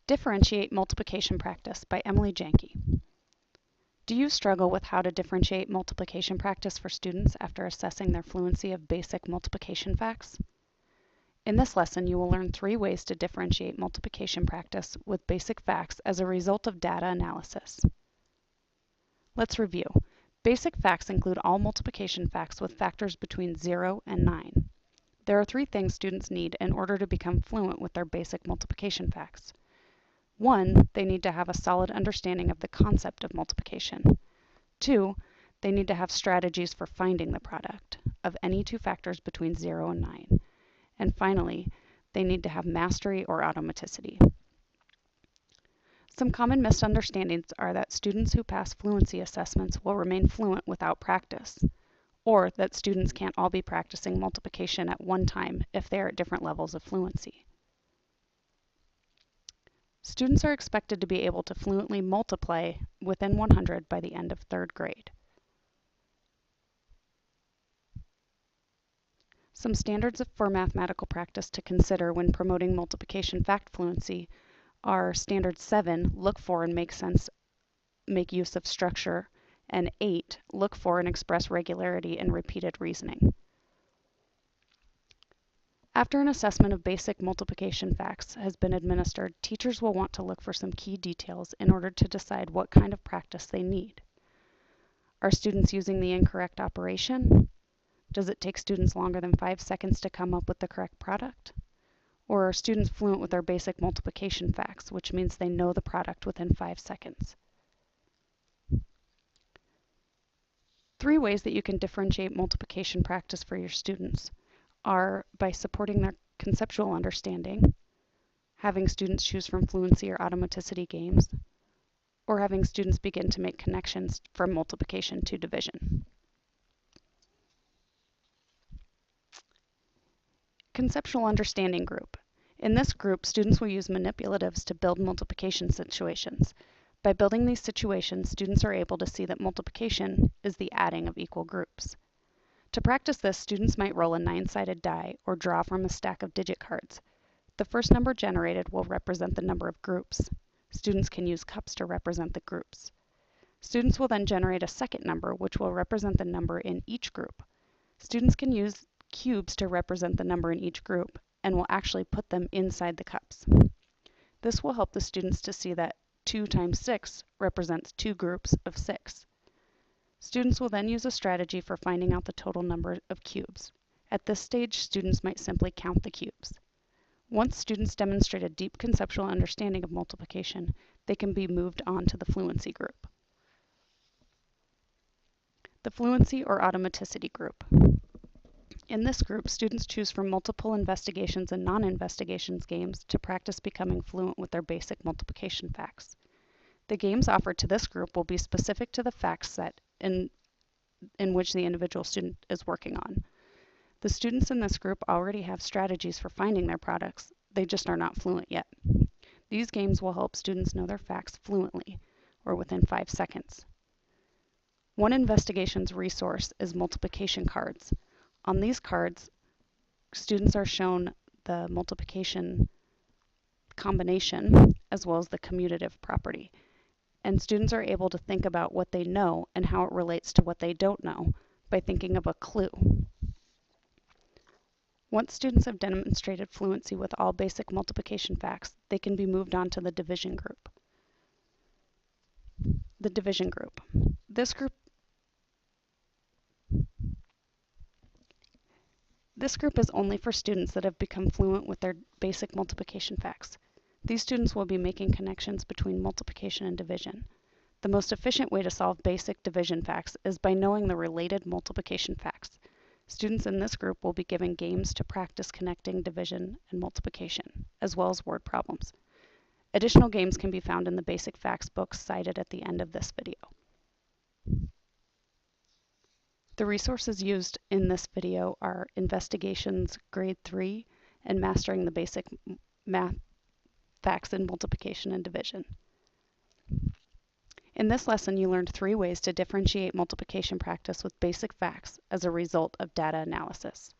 Differentiate Multiplication Practice by Emily Janke. Do you struggle with how to differentiate multiplication practice for students after assessing their fluency of basic multiplication facts? In this lesson, you will learn 3 ways to differentiate multiplication practice with basic facts as a result of data analysis. Let's review. Basic facts include all multiplication facts with factors between 0 and 9. There are 3 things students need in order to become fluent with their basic multiplication facts. 1, they need to have a solid understanding of the concept of multiplication. 2, they need to have strategies for finding the product of any 2 factors between 0 and 9. And finally, they need to have mastery or automaticity. Some common misunderstandings are that students who pass fluency assessments will remain fluent without practice, or that students can't all be practicing multiplication at one time if they are at different levels of fluency. Students are expected to be able to fluently multiply within 100 by the end of 3rd grade. Some standards for mathematical practice to consider when promoting multiplication fact fluency are Standard 7, look for and make use of structure, and 8, look for and express regularity in repeated reasoning. After an assessment of basic multiplication facts has been administered, teachers will want to look for some key details in order to decide what kind of practice they need. Are students using the incorrect operation? Does it take students longer than 5 seconds to come up with the correct product? Or are students fluent with their basic multiplication facts, which means they know the product within 5 seconds? 3 ways that you can differentiate multiplication practice for your students are by supporting their conceptual understanding, having students choose from fluency or automaticity games, or having students begin to make connections from multiplication to division. Conceptual Understanding Group. In this group, students will use manipulatives to build multiplication situations. By building these situations, students are able to see that multiplication is the adding of equal groups. To practice this, students might roll a 9-sided die or draw from a stack of digit cards. The first number generated will represent the number of groups. Students can use cups to represent the groups. Students will then generate a second number, which will represent the number in each group. Students can use cubes to represent the number in each group and will actually put them inside the cups. This will help the students to see that 2 times 6 represents 2 groups of 6. Students will then use a strategy for finding out the total number of cubes. At this stage, students might simply count the cubes. Once students demonstrate a deep conceptual understanding of multiplication, they can be moved on to the fluency group. The fluency or automaticity group. In this group, students choose from multiple investigations and non-investigations games to practice becoming fluent with their basic multiplication facts. The games offered to this group will be specific to the fact set in which the individual student is working on. The students in this group already have strategies for finding their products, they just are not fluent yet. These games will help students know their facts fluently, or within 5 seconds. One investigations resource is multiplication cards. On these cards, students are shown the multiplication combination as well as the commutative property. And students are able to think about what they know and how it relates to what they don't know by thinking of a clue. Once students have demonstrated fluency with all basic multiplication facts, they can be moved on to the division group. The division group. This group is only for students that have become fluent with their basic multiplication facts. These students will be making connections between multiplication and division. The most efficient way to solve basic division facts is by knowing the related multiplication facts. Students in this group will be given games to practice connecting division and multiplication, as well as word problems. Additional games can be found in the basic facts books cited at the end of this video. The resources used in this video are Investigations Grade 3 and Mastering the Basic Math Facts in Multiplication and Division. In this lesson, you learned 3 ways to differentiate multiplication practice with basic facts as a result of data analysis.